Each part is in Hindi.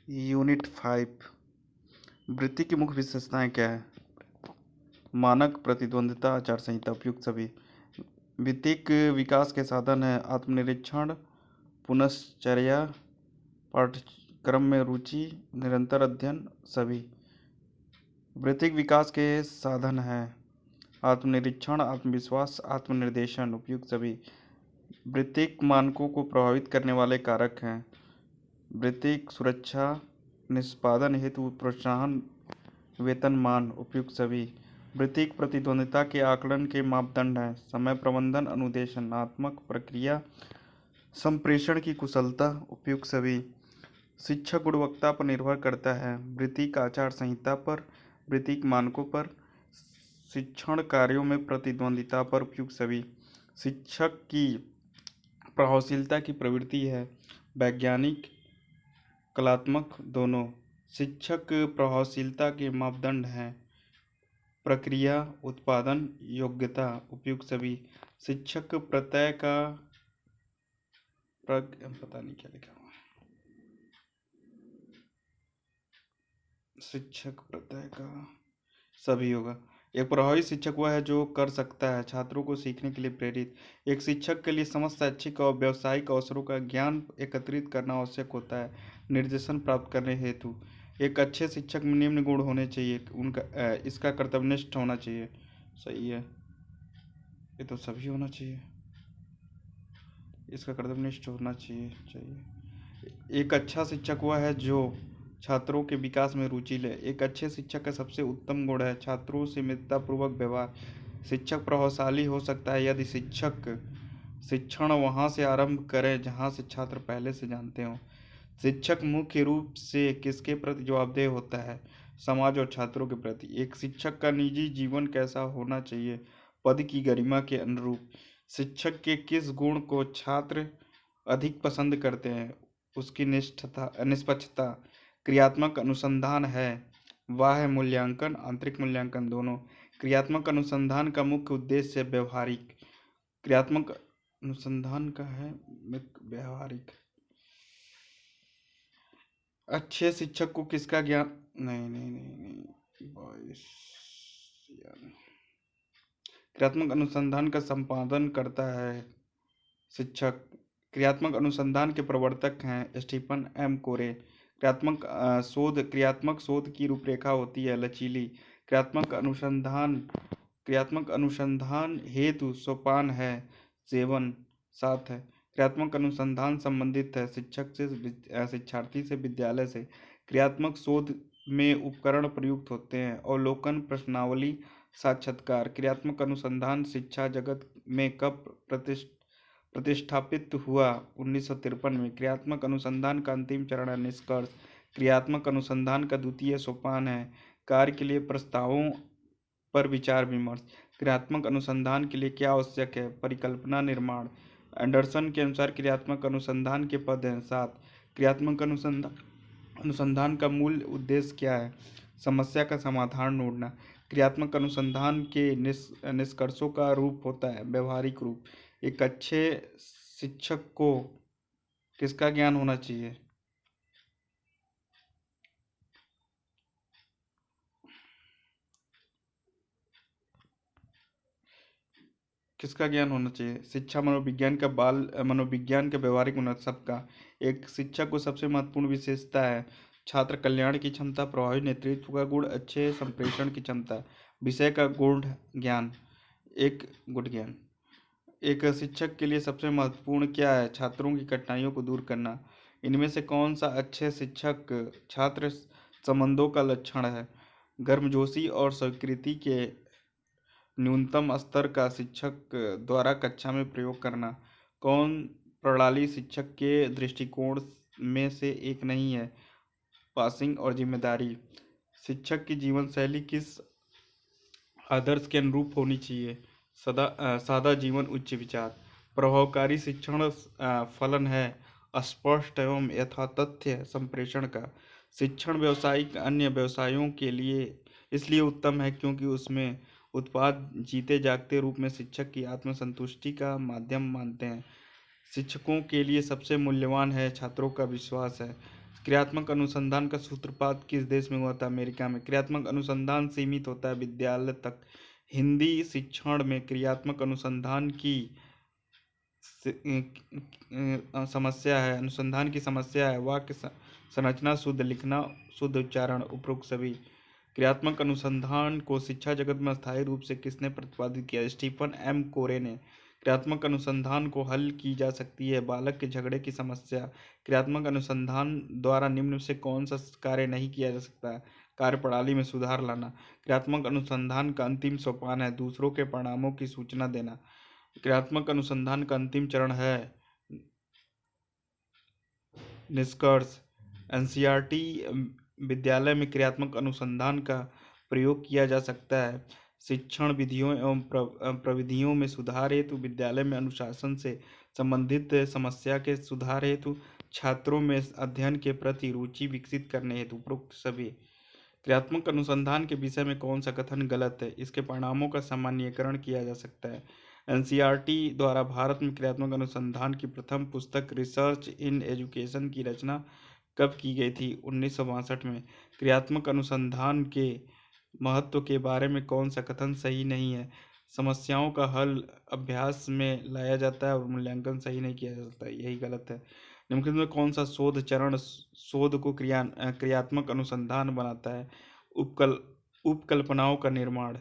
यूनिट 5। वृत्ति की मुख्य विशेषताएं क्या है? मानक, प्रतिद्वंद्विता, आचार संहिता, उपयुक्त सभी। वित्तीय विकास के साधन है आत्मनिरीक्षण, पुनश्चर्या, पाठ्यक्रम में रुचि, निरंतर अध्ययन, सभी। वृत्तिक विकास के साधन है आत्मनिरीक्षण, आत्मविश्वास, आत्मनिर्देशन, उपयुक्त सभी। वृत्तिक मानकों को प्रभावित करने वाले कारक हैं वृत्तिक सुरक्षा, निष्पादन हेतु प्रोत्साहन, वेतनमान, उपयुक्त सभी। वृत्तिक प्रतिद्वंद्विता के आकलन के मापदंड हैं समय प्रबंधन, अनुदेशनात्मक प्रक्रिया, संप्रेषण की कुशलता, उपयुक्त सभी। शिक्षक गुणवत्ता पर निर्भर करता है वृत्तिक आचार संहिता पर, वृत्तिक मानकों पर, शिक्षण कार्यों में प्रतिद्वंद्विता पर, उपयुक्त सभी। शिक्षक की प्रभावशीलता की प्रवृत्ति है वैज्ञानिक, कलात्मक, दोनों। शिक्षक प्रभावशीलता के मापदंड हैं प्रक्रिया, उत्पादन, योग्यता, उपयुक्त सभी। शिक्षक प्रत्यय का पता नहीं क्या लिखा हुआ है। शिक्षक प्रत्यय का सभी होगा। एक प्रभावी शिक्षक वह है जो कर सकता है छात्रों को सीखने के लिए प्रेरित। एक शिक्षक के लिए समस्त शैक्षिक और व्यावसायिक अवसरों का ज्ञान एकत्रित करना आवश्यक होता है निर्देशन प्राप्त करने हेतु। एक अच्छे शिक्षक में निम्न गुण होने चाहिए इसका कर्तव्यनिष्ठ होना चाहिए, सही है, ये तो सभी होना चाहिए, इसका कर्तव्यनिष्ठ होना चाहिए। एक अच्छा शिक्षक वह है जो छात्रों के विकास में रुचि ले। एक अच्छे शिक्षक का सबसे उत्तम गुण है छात्रों से मित्रतापूर्वक व्यवहार। शिक्षक प्रभावशाली हो सकता है यदि शिक्षण वहाँ से आरंभ करें जहाँ से छात्र पहले से जानते हों। शिक्षक मुख्य रूप से किसके प्रति जवाबदेह होता है? समाज और छात्रों के प्रति। एक शिक्षक का निजी जीवन कैसा होना चाहिए? पद की गरिमा के अनुरूप। शिक्षक के किस गुण को छात्र अधिक पसंद करते हैं? उसकी निष्पक्षता। क्रियात्मक अनुसंधान है बाह्य मूल्यांकन, आंतरिक मूल्यांकन, दोनों। क्रियात्मक अनुसंधान का मुख्य उद्देश्य व्यावहारिक। क्रियात्मक अनुसंधान का है व्यावहारिक। अच्छे शिक्षक को किसका ज्ञान नहीं क्रियात्मक अनुसंधान का संपादन करता है शिक्षक। क्रियात्मक अनुसंधान के प्रवर्तक हैं स्टीफन एम कोरे। क्रियात्मक शोध की रूपरेखा होती है लचीली। क्रियात्मक अनुसंधान हेतु सोपान है 7 है। क्रियात्मक अनुसंधान संबंधित है शिक्षक से शिक्षार्थी से, विद्यालय से। क्रियात्मक शोध में उपकरण प्रयुक्त होते हैं अवलोकन, प्रश्नावली, साक्षात्कार। क्रियात्मक अनुसंधान शिक्षा जगत में कब प्रतिष्ठापित हुआ? 1953 में। क्रियात्मक अनुसंधान का अंतिम चरण है निष्कर्ष। क्रियात्मक अनुसंधान का द्वितीय सोपान है कार्य के लिए प्रस्तावों पर विचार विमर्श। क्रियात्मक अनुसंधान के लिए क्या आवश्यक है? परिकल्पना निर्माण। एंडरसन के अनुसार क्रियात्मक अनुसंधान के पद हैं 7। क्रियात्मक अनुसंधान का मूल उद्देश्य क्या है? समस्या का समाधान ढूंढना। क्रियात्मक अनुसंधान के निष्कर्षों का रूप होता है व्यवहारिक रूप। एक अच्छे शिक्षक को किसका ज्ञान होना चाहिए? किसका ज्ञान होना चाहिए? शिक्षा मनोविज्ञान का व्यवहारिक सबका। एक शिक्षक को सबसे महत्वपूर्ण विशेषता है छात्र कल्याण की क्षमता, प्रभावी नेतृत्व का गुण, अच्छे संप्रेषण की क्षमता, विषय का गुण ज्ञान। एक शिक्षक के लिए सबसे महत्वपूर्ण क्या है? छात्रों की कठिनाइयों को दूर करना। इनमें से कौन सा अच्छे शिक्षक छात्र संबंधों का लक्षण है? गर्मजोशी और स्वीकृति के न्यूनतम स्तर का शिक्षक द्वारा कक्षा में प्रयोग करना। कौन प्रणाली शिक्षक के दृष्टिकोण में से एक नहीं है? पासिंग और जिम्मेदारी। शिक्षक की जीवन शैली किस आदर्श के अनुरूप होनी चाहिए? सादा जीवन, उच्च विचार। प्रभावकारी शिक्षण फलन है स्पष्ट एवं यथातथ्य संप्रेषण का। शिक्षण व्यावसायिक अन्य व्यवसायों के लिए इसलिए उत्तम है क्योंकि उसमें उत्पाद जीते जागते रूप में शिक्षक की आत्मसंतुष्टि का माध्यम मानते हैं। शिक्षकों के लिए सबसे मूल्यवान है छात्रों का विश्वास है। क्रियात्मक अनुसंधान का सूत्रपात किस देश में हुआ था? अमेरिका में। क्रियात्मक अनुसंधान सीमित होता है विद्यालय तक। हिंदी शिक्षण में क्रियात्मक अनुसंधान की समस्या है, अनुसंधान की समस्या है वाक्य संरचना, शुद्ध लिखना, शुद्ध उच्चारण। उपरोक्त सभी। क्रियात्मक अनुसंधान को शिक्षा जगत में स्थायी रूप से किसने प्रतिपादित किया? स्टीफन एम कोरे ने। क्रियात्मक अनुसंधान को हल की जा सकती है बालक के झगड़े की समस्या। क्रियात्मक अनुसंधान द्वारा निम्न से कौन सा कार्य नहीं किया जा सकता? कार्यप्रणाली में सुधार लाना। क्रियात्मक अनुसंधान का अंतिम सोपान है दूसरों के परिणामों की सूचना देना। क्रियात्मक अनुसंधान का अंतिम चरण है निष्कर्ष। एनसीईआरटी विद्यालय में क्रियात्मक अनुसंधान का प्रयोग किया जा सकता है शिक्षण विधियों एवं प्रविधियों में सुधार हेतु, विद्यालय में अनुशासन से संबंधित समस्या के सुधार हेतु, छात्रों में अध्ययन के प्रति रुचि विकसित करने हेतु। उपरोक्त सभी। क्रियात्मक अनुसंधान के विषय में कौन सा कथन गलत है? इसके परिणामों का सामान्यीकरण किया जा सकता है। एनसीईआरटी द्वारा भारत में क्रियात्मक अनुसंधान की प्रथम पुस्तक रिसर्च इन एजुकेशन की रचना कब की गई थी? 1962 में। क्रियात्मक अनुसंधान के महत्व के बारे में कौन सा कथन सही नहीं है? समस्याओं का हल अभ्यास में लाया जाता है और मूल्यांकन सही नहीं किया जा सकता, यही गलत है। निम्नलिखित में कौन सा शोध चरण शोध को क्रियात्मक अनुसंधान बनाता है? उपकल्पनाओं का निर्माण।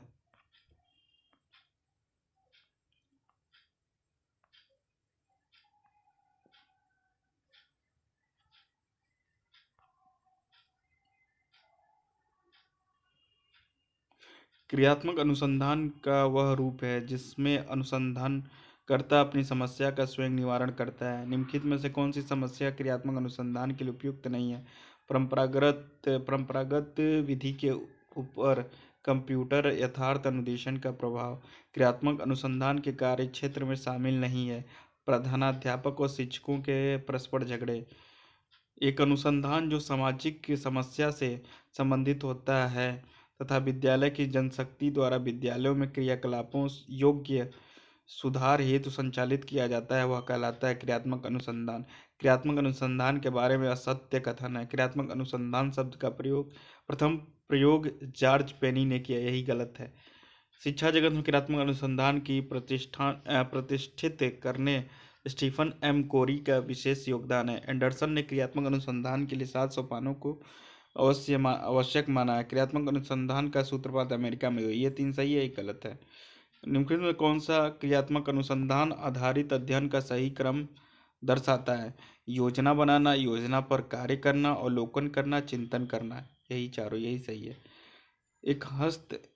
क्रियात्मक अनुसंधान का वह रूप है जिसमें अनुसंधानकर्ता अपनी समस्या का स्वयं निवारण करता है। निम्नलिखित में से कौन सी समस्या क्रियात्मक अनुसंधान के लिए उपयुक्त नहीं है? परंपरागत विधि के ऊपर कंप्यूटर यथार्थ अनुदेशन का प्रभाव क्रियात्मक अनुसंधान के कार्य क्षेत्र में शामिल नहीं है। प्रधानाध्यापक और शिक्षकों के परस्पर झगड़े। एक अनुसंधान जो सामाजिक समस्या से संबंधित होता है तथा विद्यालय की जनशक्ति द्वारा विद्यालयों में क्रियाकलापों योग्य सुधार हेतु संचालित किया जाता है वह कहलाता है क्रियात्मक अनुसंधान। क्रियात्मक अनुसंधान के बारे में असत्य कथन है। क्रियात्मक अनुसंधान शब्द का प्रथम प्रयोग जॉर्ज पेनी ने किया, यही गलत है। शिक्षा जगत में क्रियात्मक अनुसंधान की प्रतिष्ठित करने स्टीफन एम कोरी का विशेष योगदान है। एंडरसन ने क्रियात्मक अनुसंधान के लिए 7 सोपानों को आवश्यक माना है। क्रियात्मक अनुसंधान का सूत्रपात अमेरिका में हुई। ये 3 सही है, एक गलत है। निम्नलिखित में कौन सा क्रियात्मक अनुसंधान आधारित अध्ययन का सही क्रम दर्शाता है? योजना बनाना, योजना पर कार्य करना, अवलोकन करना, चिंतन करना, यही चारों, यही सही है।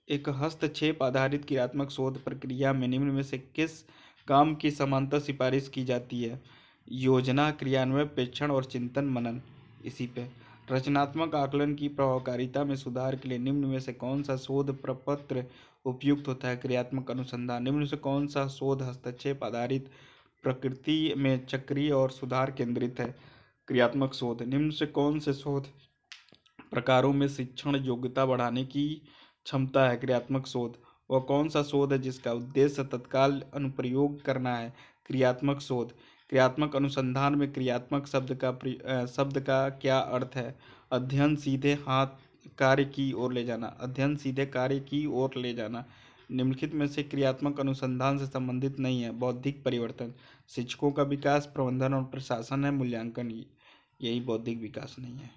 एक हस्तक्षेप आधारित क्रियात्मक शोध प्रक्रिया में निम्न में से किस काम की समांतर सिफारिश की जाती है? योजना, क्रियान्वयन, प्रेक्षण और चिंतन मनन। इसी पे रचनात्मक आकलन की प्रभावकारिता में सुधार के लिए निम्न में से कौन सा शोध प्रपत्र उपयुक्त होता है? क्रियात्मक अनुसंधान। निम्न में से कौन सा शोध हस्तक्षेप आधारित प्रकृति में चक्रीय और सुधार केंद्रित है? क्रियात्मक शोध। निम्न से कौन से शोध प्रकारों में शिक्षण योग्यता बढ़ाने की क्षमता है? क्रियात्मक शोध। वह कौन सा शोध है जिसका उद्देश्य तत्काल अनुप्रयोग करना है? क्रियात्मक शोध। क्रियात्मक अनुसंधान में क्रियात्मक शब्द का क्या अर्थ है? अध्ययन सीधे कार्य की ओर ले जाना। अध्ययन सीधे कार्य की ओर ले जाना। निम्नलिखित में से क्रियात्मक अनुसंधान से संबंधित नहीं है? बौद्धिक परिवर्तन, शिक्षकों का विकास, प्रबंधन और प्रशासन है, मूल्यांकन, यही बौद्धिक विकास नहीं है।